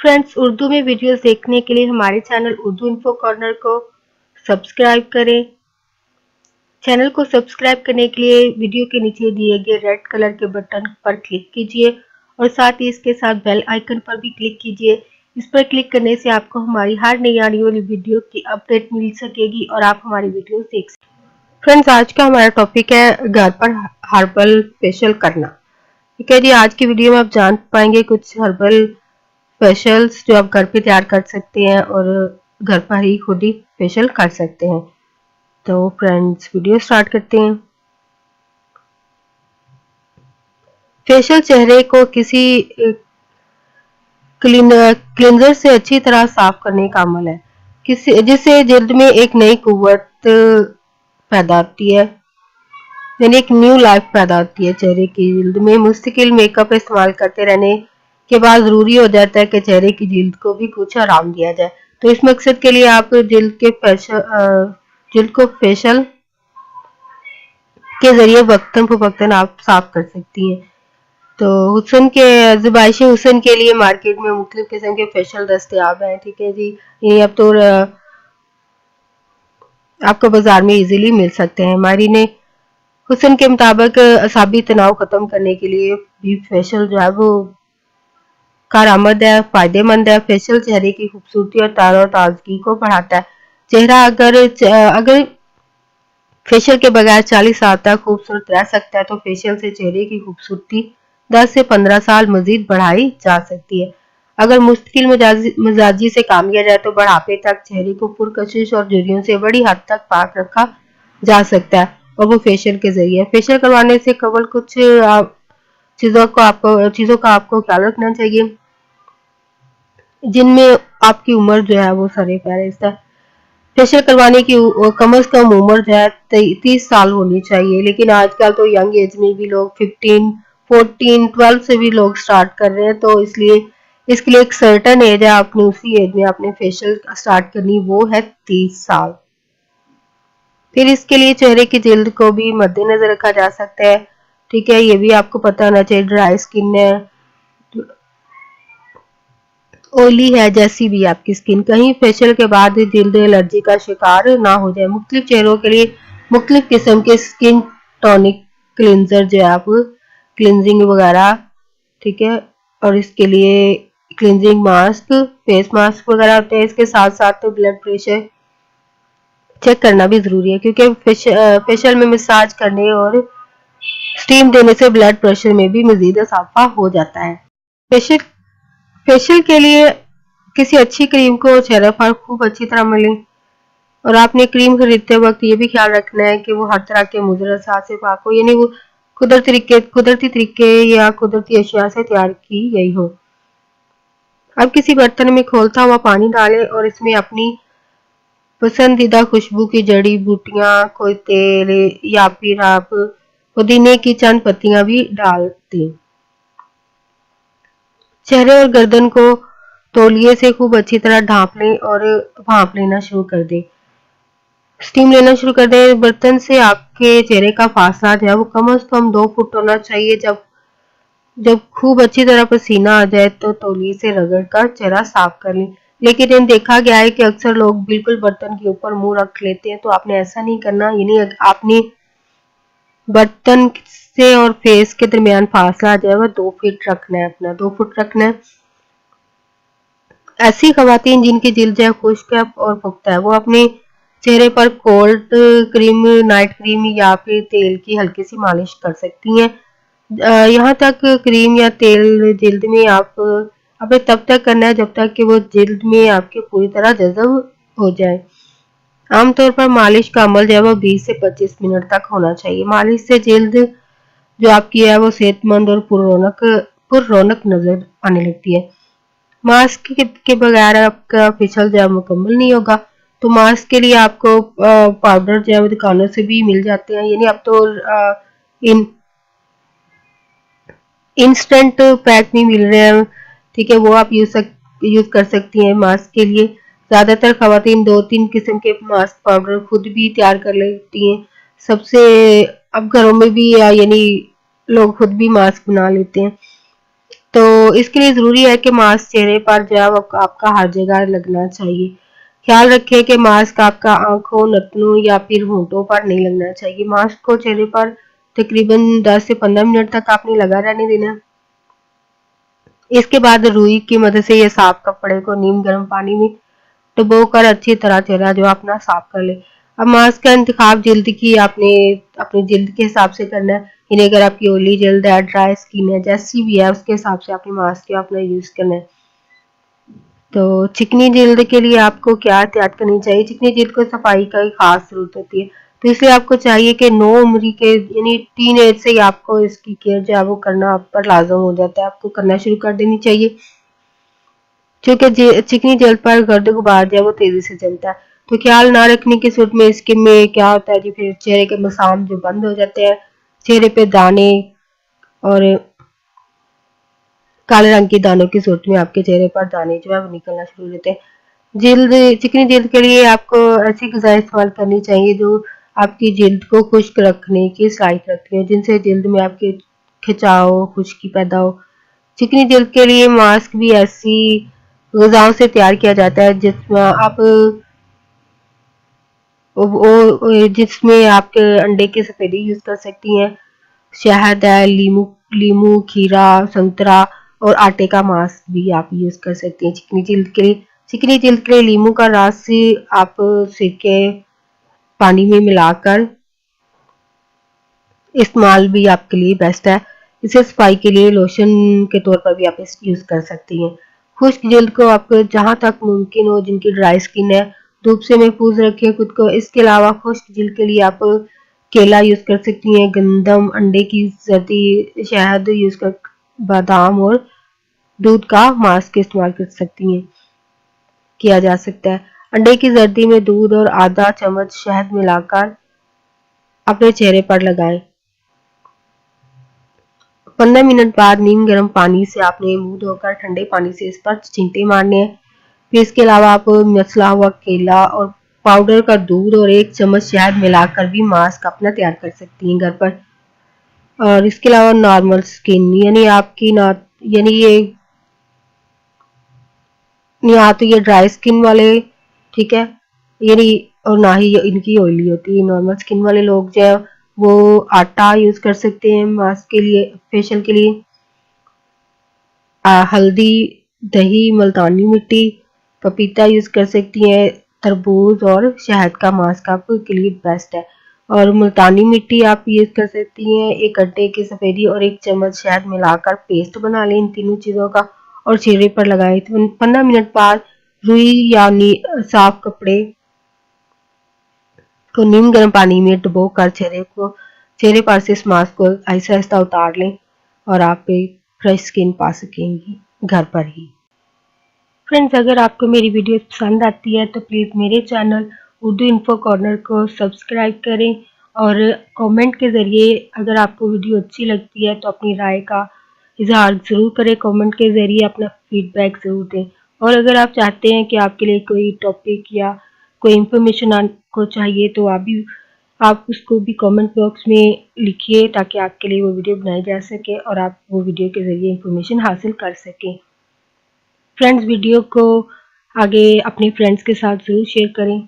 Friends, Urdu में videos देखने के लिए हमारे चैनल उर्दू इन्फो कॉर्नर को सब्सक्राइब करें। चैनल को सब्सक्राइब करने के लिए वीडियो के नीचे दिए गए रेड कलर के बटन पर क्लिक कीजिए और साथ ही इसके साथ बेल आइकन पर भी क्लिक कीजिए। इस पर क्लिक करने से आपको हमारी हर नई आने वाली वीडियो की अपडेट मिल सकेगी और आप हमारी वीडियो देख सकेंगे। फ्रेंड्स, आज का हमारा टॉपिक है घर पर हर्बल फेशियल करना। ठीक है जी, आज की वीडियो में आप जान पाएंगे कुछ हर्बल फेशियल्स जो आप घर पे तैयार कर सकते हैं और घर पर ही खुद ही फेशियल कर सकते हैं। तो फ्रेंड्स, वीडियो स्टार्ट करते हैं। फेशियल चेहरे को किसी क्लींजर से अच्छी तरह साफ करने का अमल है जिससे जल्द में एक नई कुव्वत पैदा होती है, यानी एक न्यू लाइफ पैदा होती है। चेहरे की जल्द में मुस्तकिल मेकअप इस्तेमाल करते रहने के बाद जरूरी हो जाता है कि चेहरे की जिल्द को भी कुछ आराम दिया जाए। तो इस मकसद के लिए आप जिल्द को फेशियल के जरिए वक्तन फवक्तन आप साफ कर सकती हैं। तो हुस्न के ज़ुबाइश हुस्न के लिए मार्केट में मुख्तलिफ किस्म के फेशियल दस्तयाब हैं। ठीक है जी, ये अब तो आपको बाजार में इजीली मिल सकते हैं। हमारी ने हुस्न के मुताबिक असाबी तनाव खत्म करने के लिए भी फेशियल जो है वो कारआमद है, फायदेमंद है। फेशियल चेहरे की खूबसूरती और ताजगी को बढ़ाता है। चेहरा अगर फेशियल के बगैर 40 साल तक खूबसूरत रह सकता है, तो फेशियल से चेहरे की खूबसूरती 10 से 15 साल मजीद बढ़ाई जा सकती है। अगर मुस्तकिल मिजाजी से काम लिया जाए तो बढ़ापे तक चेहरे को पुरकशिश और झुर्रियों से बड़ी हद तक पाक रखा जा सकता है, और वो फेशियल के जरिए। फेशियल करवाने से कबल कुछ चीजों का आपको ख्याल रखना चाहिए, जिनमें आपकी उम्र जो है वो सरे फहरिस्त है। फेशियल करवाने की कम से कम उम्र जो है 30 साल होनी चाहिए, लेकिन आजकल तो यंग एज में भी लोग 15, 14, 12 से भी लोग स्टार्ट कर रहे हैं। तो इसलिए इसके लिए एक सर्टन एज है, आपने उसी एज में आपने फेशियल स्टार्ट करनी, वो है 30 साल। फिर इसके लिए चेहरे की जिल्द को भी मद्देनजर रखा जा सकता है। ठीक है, ये भी आपको पता होना चाहिए। ड्राई स्किन है, ऑयली है, जैसी भी आपकी स्किन, कहीं फेशियल के बाद जिल्द एलर्जी का शिकार ना हो जाए। मुख्तलिफ चेहरों के लिए मुख्तलिफ किस्म के स्किन टॉनिक क्लिनजर जो है आप क्लिनजिंग वगैरह, ठीक है, और इसके लिए क्लिनजिंग मास्क, फेस मास्क वगैरह होते हैं। इसके साथ साथ ब्लड प्रेशर चेक करना भी जरूरी है, क्योंकि फेशियल में मसाज करने और स्टीम देने से ब्लड प्रेशर में भी मजीद इजाफा हो जाता है। फेशियल के लिए किसी अच्छी क्रीम को चेहरे पर खूब अच्छी तरह मलें, और आपने क्रीम खरीदते वक्त ये भी ख्याल रखना है कि वो हर तरह के मुज़र असार से पाक हो, यानी वो कुदरती तरीके या कुदरती अशिया से तैयार की गई हो। अब किसी बर्तन में खोलता हुआ पानी डालें और इसमें अपनी पसंदीदा खुशबू की जड़ी बूटियां, कोई तेल या फिर आप पुदीने की चंद पत्तियां भी डाल दें। चेहरे और गर्दन को तौलिए से खूब अच्छी तरह ढांप लें और भांप लेना शुरू कर दें। स्टीम लेना शुरू कर दें। बर्तन से आपके चेहरे का फासला जो है वो कम से कम 2 फुट होना चाहिए। जब खूब अच्छी तरह पसीना आ जाए तो तौलिए से रगड़ कर चेहरा साफ कर लें। लेकिन ये देखा गया है कि अक्सर लोग बिल्कुल बर्तन के ऊपर मुंह रख लेते हैं, तो आपने ऐसा नहीं करना। यानी आपने बर्तन से और फेस के दरमियान फासला जो है वो 2 फीट रखना है, अपना 2 फुट रखना है। ऐसी खवातीन जिनकी जिल्द है खुश्क है और पुख्ता है, वो अपने चेहरे पर कोल्ड क्रीम, नाइट क्रीम या फिर तेल की हल्की सी मालिश कर सकती हैं। यहाँ तक क्रीम या तेल जिल्द में आपने तब तक करना है जब तक कि वो जिल्द में आपके पूरी तरह जज़ब हो जाए। आमतौर पर मालिश का अमल जो है वो 20 से 25 मिनट तक होना चाहिए। मालिश से जिल्द जो आपकी है वो सेहतमंद और पुररौनक नजर आने लगती है। मास्क के बगैर आपका फेशियल जो है मुकम्मल नहीं होगा। तो मास्क के लिए आपको पाउडर जो है वो दुकानों से भी मिल जाते हैं, यानी अब तो इंस्टेंट पैक भी मिल रहे हैं। ठीक है, वो आप यूज कर सकती हैं मास्क के लिए। ज्यादातर खवातीन 2-3 किस्म के मास्क पाउडर खुद भी तैयार कर लेती हैं। सबसे अब घरों में भी यानी लोग खुद भी मास्क बना लेते हैं। तो इसके लिए ज़रूरी है कि मास्क चेहरे पर जो है वो आपका हर जगह लगना चाहिए। ख्याल रखें कि मास्क आपका आँखों, नथनों या फिर होंठों पर नहीं लगना चाहिए। मास्क को चेहरे पर तकरीबन 10 से 15 मिनट तक आपने लगा रहने देना। इसके बाद रुई की मदद से ये साफ कपड़े को नीम गर्म पानी में डुबोकर अच्छी तरह चेहरा जो अपना साफ कर ले। अब मास्क का इंतखाब जल्द की आपने अपनी जल्द के हिसाब से करना है। यानी अगर आपकी ऑयली जल्द है, ड्राई स्किन है, जैसी भी है उसके हिसाब से आपने मास्क को अपना यूज़ करना है। तो चिकनी जल्द के लिए आपको क्या एहतियात करनी चाहिए? चिकनी जल्द को सफाई का ही खास ज़रूरत होती है। तो इसलिए आपको चाहिए कि 9 उम्र के यानी टीन एज से ही आपको इसकी केयर जो है वो करना आप पर लाज़िम हो जाता है। आपको करना शुरू कर देनी चाहिए। क्योंकि चिकनी जल्द पर गर्द गुबार जो है वो तेजी से जमता है। तो ख्याल ना रखने की सूरत में स्किन में क्या होता है जी, फिर चेहरे के मसाम जो बंद हो जाते हैं, चेहरे पे दाने और काले रंग के दानों की सूरत में आपके चेहरे पर दाने जो है वो निकलना शुरू हो जाते हैं। चिकनी जल्द के लिए आपको ऐसी ग़िज़ाएँ इस्तेमाल करनी चाहिए जो आपकी जल्द को खुश्क रखने की सलाहियत रखती है, जिनसे जल्द में आपके खिंचाव, खुश्की पैदा हो। चिकनी जल्द के लिए मास्क भी ऐसी ग़िज़ाओं से तैयार किया जाता है जिसमें आप जिसमें आपके अंडे की सफ़ेदी यूज़ कर सकती हैं, शहद है, लीमू, खीरा, संतरा और आटे का मास्क भी आप यूज़ कर सकती हैं चिकनी जल्द के लिए। चिकनी जल्द के लिए लीमू का रस आप सिरके पानी में मिलाकर इस्तेमाल भी आपके लिए बेस्ट है। इसे सफाई के लिए लोशन के तौर पर भी आप इस यूज़ कर सकती हैं। खुश्क जल्द को आप जहाँ तक मुमकिन हो, जिनकी ड्राई स्किन है, धूप से महफूज रखें खुद को। इसके अलावा खुश्क जल्द के लिए आप केला यूज़ कर सकती हैं, गंदम, अंडे की जर्दी, शहद यूज़ कर बादाम और दूध का मास्क इस्तेमाल कर सकती हैं, किया जा सकता है। अंडे की जर्दी में दूध और आधा चम्मच शहद मिलाकर अपने चेहरे पर लगाएं। 15 मिनट बाद नीम गर्म पानी से आपने मुंह धोकर ठंडे पानी से इस पर छींटे मारने हैं। फिर इसके अलावा आप मसला हुआ केला और पाउडर का दूध और 1 चम्मच शहद मिलाकर भी मास्क अपना तैयार कर सकती हैं घर पर। और इसके अलावा नॉर्मल स्किन यानी आपकी ना यानी ये या तो ये ड्राई स्किन वाले, ठीक है, यानी और ना ही इनकी ऑयली होती है। नॉर्मल स्किन वाले लोग जो है वो आटा यूज़ कर सकते हैं मास्क के लिए, फेशियल के लिए। हल्दी, दही, मुल्तानी मिट्टी, पपीता यूज़ कर सकती हैं, तरबूज और शहद का मास्क आपके लिए बेस्ट है। और मुल्तानी मिट्टी आप यूज़ कर सकती हैं, 1 अंडे की सफ़ेदी और 1 चम्मच शहद मिलाकर पेस्ट बना लें इन तीनों चीज़ों का और चेहरे पर लगाएं। तो 15 मिनट बाद रुई या साफ कपड़े को नीम गर्म पानी में डुबोकर चेहरे पर से इस मास्क को आहिस्ता आहिस्ता उतार लें और आप एक फ्रेश स्किन पा सकेंगी घर पर ही। फ्रेंड्स, अगर आपको मेरी वीडियो पसंद आती है तो प्लीज़ मेरे चैनल उर्दू इन्फो कॉर्नर को सब्सक्राइब करें और कमेंट के ज़रिए अगर आपको वीडियो अच्छी लगती है तो अपनी राय का इजहार ज़रूर करें। कमेंट के ज़रिए अपना फीडबैक ज़रूर दें। और अगर आप चाहते हैं कि आपके लिए कोई टॉपिक या कोई इन्फॉर्मेशन आपको चाहिए तो आप उसको भी कमेंट बॉक्स में लिखिए ताकि आपके लिए वो वीडियो बनाई जा सके और आप वो वीडियो के ज़रिए इन्फॉर्मेशन हासिल कर सकें। फ्रेंड्स, वीडियो को आगे अपने फ्रेंड्स के साथ ज़रूर शेयर करें।